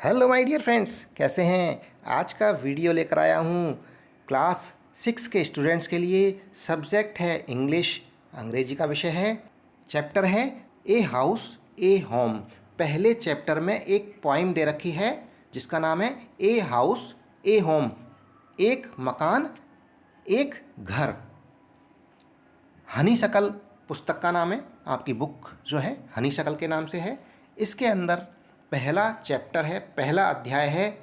Hello my dear friends, कैसे हैं। आज का वीडियो लेकर आया हूँ क्लास 6 के स्टूडेंट्स के लिए। सब्जेक्ट है इंग्लिश, अंग्रेजी का विषय है। चैप्टर है ए हाउस ए होम। पहले चैप्टर में एक पोइम दे रखी है जिसका नाम है ए हाउस ए होम, एक मकान एक घर। हनी शकल पुस्तक का नाम है, आपकी बुक जो है हनी शकल के नाम से है। इसके अंदर पहला चैप्टर है, पहला अध्याय है,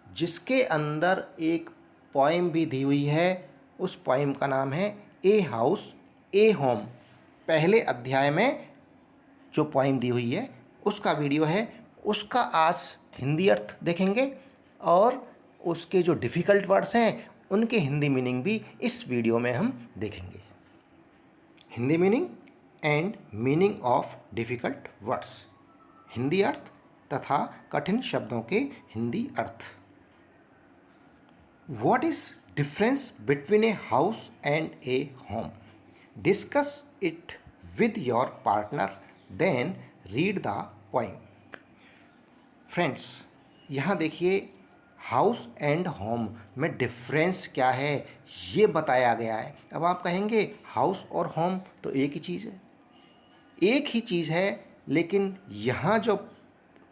जिसके अंदर एक पोइम भी दी हुई है। उस पोइम का नाम है ए हाउस ए होम। पहले अध्याय में जो पोइम दी हुई है उसका वीडियो है, उसका आज हिंदी अर्थ देखेंगे और उसके जो डिफ़िकल्ट वर्ड्स हैं उनके हिंदी मीनिंग भी इस वीडियो में हम देखेंगे। Hindi meaning and meaning of difficult words, Hindi अर्थ तथा कठिन शब्दों के हिंदी अर्थ। What is difference between a house and a home? Discuss it with your partner, then read the poem. Friends, यहाँ देखिए हाउस एंड होम में डिफरेंस क्या है ये बताया गया है। अब आप कहेंगे हाउस और होम तो एक ही चीज़ है, एक ही चीज़ है, लेकिन यहाँ जो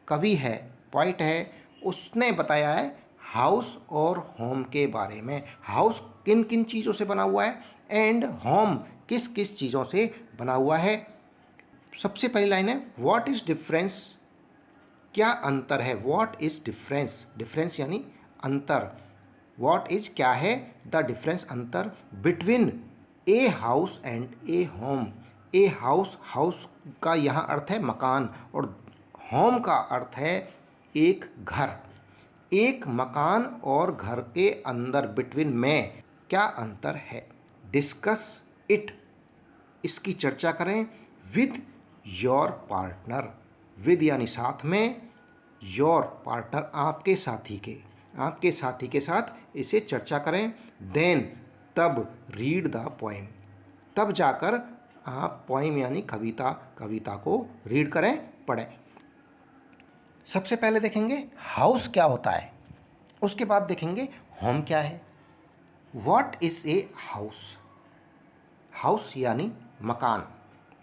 कवि है, पॉइट है, उसने बताया है हाउस और होम के बारे में। हाउस किन किन चीज़ों से बना हुआ है एंड होम किस किस चीज़ों से बना हुआ है। सबसे पहली लाइन है व्हाट इज़ डिफरेंस, क्या अंतर है। व्हाट इज़ डिफरेंस, डिफरेंस यानी अंतर। व्हाट इज़ क्या है, द डिफरेंस अंतर, between a house and A home. A house, house का यहाँ अर्थ है मकान और होम का अर्थ है एक घर। एक मकान और घर के अंदर बिटवीन में क्या अंतर है। डिस्कस इट, इसकी चर्चा करें। विद योर पार्टनर, विद यानी साथ में, योर पार्टनर आपके साथी के, आपके साथी के साथ इसे चर्चा करें। देन तब, रीड द पोएम, तब जाकर आप पोएम यानी कविता को रीड करें, पढ़ें। सबसे पहले देखेंगे हाउस क्या होता है, उसके बाद देखेंगे होम क्या है। What is a house, house यानी मकान,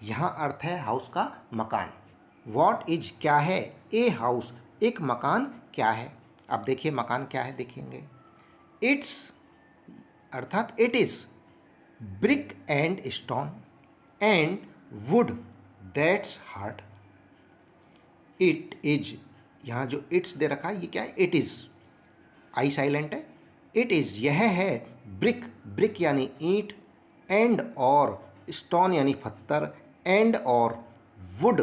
यहाँ अर्थ है हाउस का मकान। व्हाट इज क्या है, ए हाउस एक मकान क्या है। अब देखिए मकान क्या है, देखेंगे। इट्स अर्थात it is brick and stone and would that's hard. It is, यहाँ जो इट्स दे रखा है ये क्या है, इट इज़, आई साइलेंट है। इट इज़ यह है, ब्रिक, ब्रिक यानी ईंट, एंड और स्टोन यानी पत्थर, एंड और वुड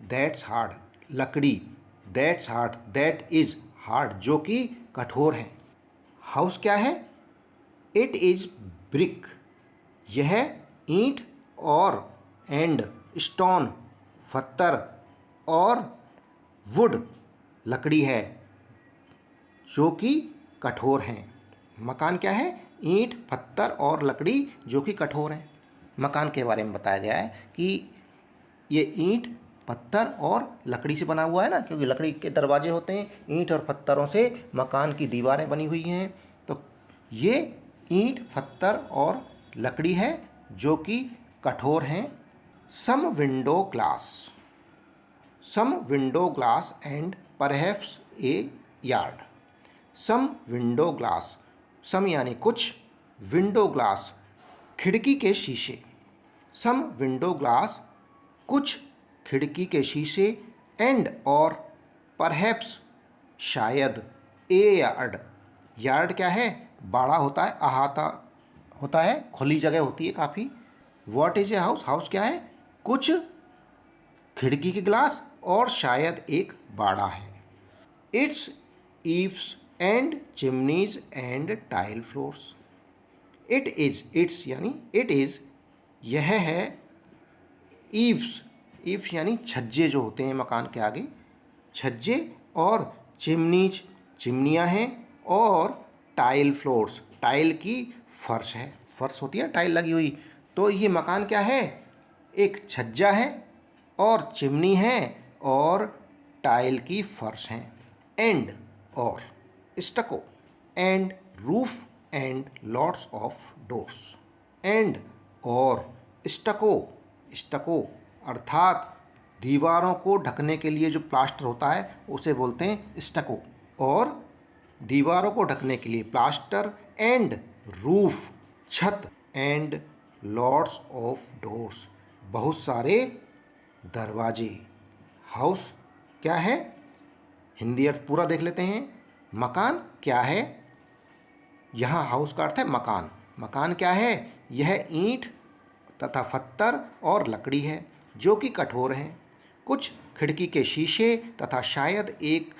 दैट्स हार्ड लकड़ी, that's hard that is hard जो कि कठोर है। हाउस क्या है, इट इज़ ब्रिक, यह ईंट और एंड स्टोन पत्थर और वुड लकड़ी है जो कि कठोर हैं। मकान क्या है, ईंट पत्थर और लकड़ी जो कि कठोर हैं। मकान के बारे में बताया गया है कि ये ईंट पत्थर और लकड़ी से बना हुआ है ना, क्योंकि लकड़ी के दरवाजे होते हैं, ईंट और पत्थरों से मकान की दीवारें बनी हुई हैं। तो ये ईंट पत्थर और लकड़ी है जो कि कठोर हैं। Some window glass, some window glass and perhaps a yard. Some window glass, some यानी कुछ, विंडो ग्लास खिड़की के शीशे। सम विंडो ग्लास कुछ खिड़की के शीशे, एंड और परहैप्स शायद, ए यार्ड, यार्ड क्या है, बाड़ा होता है, अहाता होता है, खुली जगह होती है काफ़ी। What is a house, house क्या है, कुछ खिड़की के ग्लास और शायद एक बाड़ा है। It's eaves and chimneys and tile floors. It is, it's यानी इट इज़, यह है, ईव्स, ईव्स यानी छज्जे जो होते हैं मकान के आगे, छज्जे, और चिमनीज चिमनियाँ हैं, और टाइल फ्लोर्स, टाइल की फर्श है, फर्श होती है टाइल लगी हुई। तो ये मकान क्या है, एक छज्जा है और चिमनी है और टाइल की फर्श हैं। एंड और स्टको, and roof and lots of doors, and और स्टको, स्टको अर्थात दीवारों को ढकने के लिए जो प्लास्टर होता है उसे बोलते हैं स्टको, और दीवारों को ढकने के लिए प्लास्टर, एंड रूफ छत, एंड लॉट्स ऑफ डोर्स बहुत सारे दरवाजे। हाउस क्या है, हिंदी अर्थ पूरा देख लेते हैं। मकान क्या है, यहाँ हाउस का अर्थ है मकान। मकान क्या है, यह ईंट तथा पत्थर और लकड़ी है जो कि कठोर हैं। कुछ खिड़की के शीशे तथा शायद एक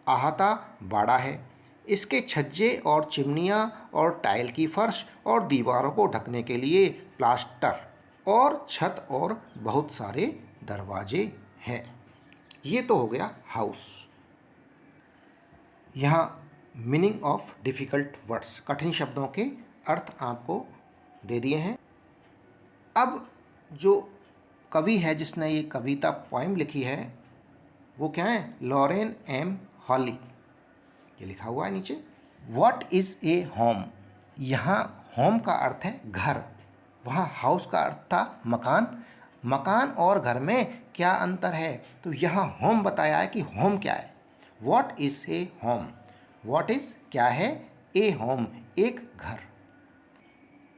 आहता बाड़ा है। इसके छज्जे और चिमनियाँ और टाइल की फर्श और दीवारों को ढकने के लिए प्लास्टर और छत और बहुत सारे दरवाजे हैं। ये तो हो गया हाउस। यहाँ मीनिंग ऑफ डिफ़िकल्ट वर्ड्स, कठिन शब्दों के अर्थ आपको दे दिए हैं। अब जो कवि है जिसने ये कविता पोएम लिखी है वो क्या है, लॉरेन एम हॉली। ये लिखा हुआ है नीचे। व्हाट इज़ ए होम, यहाँ होम का अर्थ है घर, वहाँ हाउस का अर्थ था मकान। मकान और घर में क्या अंतर है, तो यहाँ होम बताया है कि होम क्या है। What is a home, what is क्या है, ए होम एक घर।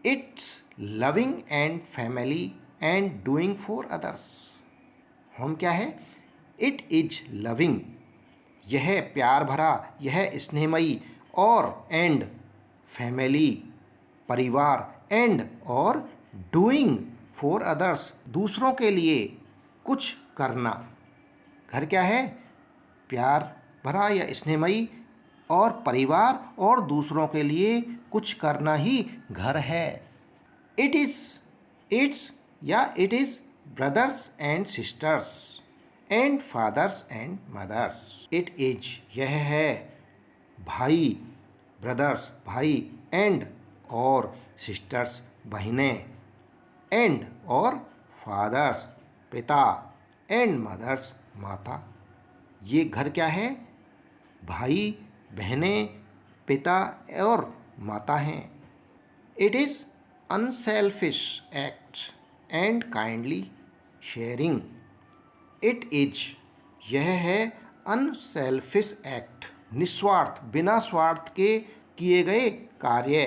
It's loving and family and doing for others. Home क्या है, इट इज लविंग, यह प्यार भरा, यह स्नेहमयी, और एंड फैमिली परिवार, एंड और डूइंग फॉर अदर्स दूसरों के लिए कुछ करना। घर क्या है, प्यार भरा या स्नेहमयी, और परिवार और दूसरों के लिए कुछ करना ही घर है। इट इट्स या it is brothers and sisters and fathers and mothers. It is यह है, भाई ब्रदर्स भाई, एंड और सिस्टर्स बहनें, एंड और फादर्स पिता, एंड मदर्स माता। ये घर क्या है, भाई बहनें पिता और माता हैं। It is unselfish act and kindly sharing. It is यह है, अनसेल्फिश एक्ट निस्वार्थ बिना स्वार्थ के किए गए कार्य,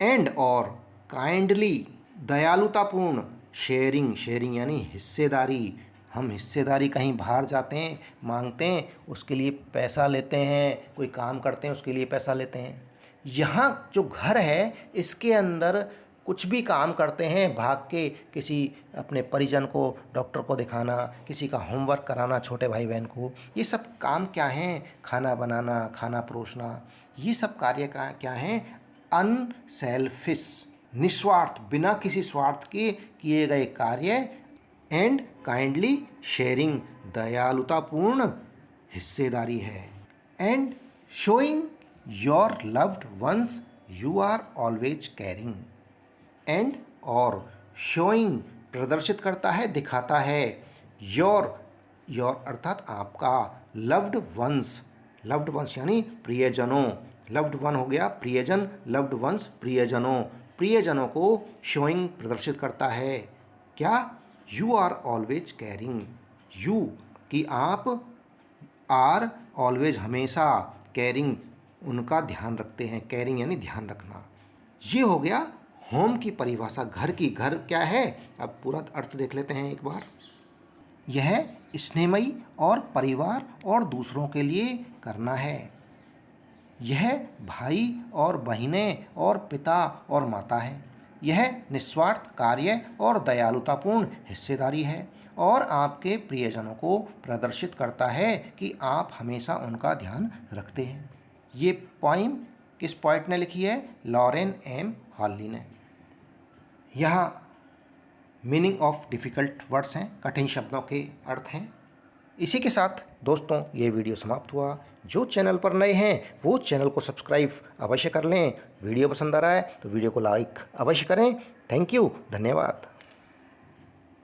एंड और काइंडली दयालुतापूर्ण, शेयरिंग शेयरिंग यानी हिस्सेदारी। हम हिस्सेदारी कहीं बाहर जाते हैं मांगते हैं उसके लिए पैसा लेते हैं, कोई काम करते हैं उसके लिए पैसा लेते हैं। यहाँ जो घर है इसके अंदर कुछ भी काम करते हैं, भाग के किसी अपने परिजन को डॉक्टर को दिखाना, किसी का होमवर्क कराना छोटे भाई बहन को, ये सब काम क्या हैं, खाना बनाना, खाना परोसना, ये सब कार्य का क्या हैं, अनसेल्फिश निस्वार्थ बिना किसी स्वार्थ के किए गए कार्य, एंड काइंडली शेयरिंग दयालुतापूर्ण हिस्सेदारी है, and showing your loved ones you are always caring. And और शोइंग प्रदर्शित करता है, दिखाता है, योर अर्थात आपका, लव्ड वंस यानी प्रियजनों, लव्ड वन हो गया प्रियजन, लव्ड वंस प्रियजनों, प्रियजनों को शोइंग प्रदर्शित करता है। क्या, you are always caring, you कि आप, आर ऑलवेज हमेशा, कैरिंग उनका ध्यान रखते हैं, कैरिंग यानी ध्यान रखना। ये हो गया होम की परिभाषा घर की। घर क्या है, अब पूरा अर्थ देख लेते हैं एक बार। यह स्नेहमयी और परिवार और दूसरों के लिए करना है। यह भाई और बहनें और पिता और माता है। यह निस्वार्थ कार्य और दयालुतापूर्ण हिस्सेदारी है और आपके प्रियजनों को प्रदर्शित करता है कि आप हमेशा उनका ध्यान रखते हैं। ये पोइम किस पोइट ने लिखी है, लॉरेन एम हॉली ने। यहाँ मीनिंग ऑफ डिफ़िकल्ट वर्ड्स हैं, कठिन शब्दों के अर्थ हैं। इसी के साथ दोस्तों ये वीडियो समाप्त हुआ। जो चैनल पर नए हैं वो चैनल को सब्सक्राइब अवश्य कर लें। वीडियो पसंद आ रहा है तो वीडियो को लाइक अवश्य करें। थैंक यू, धन्यवाद।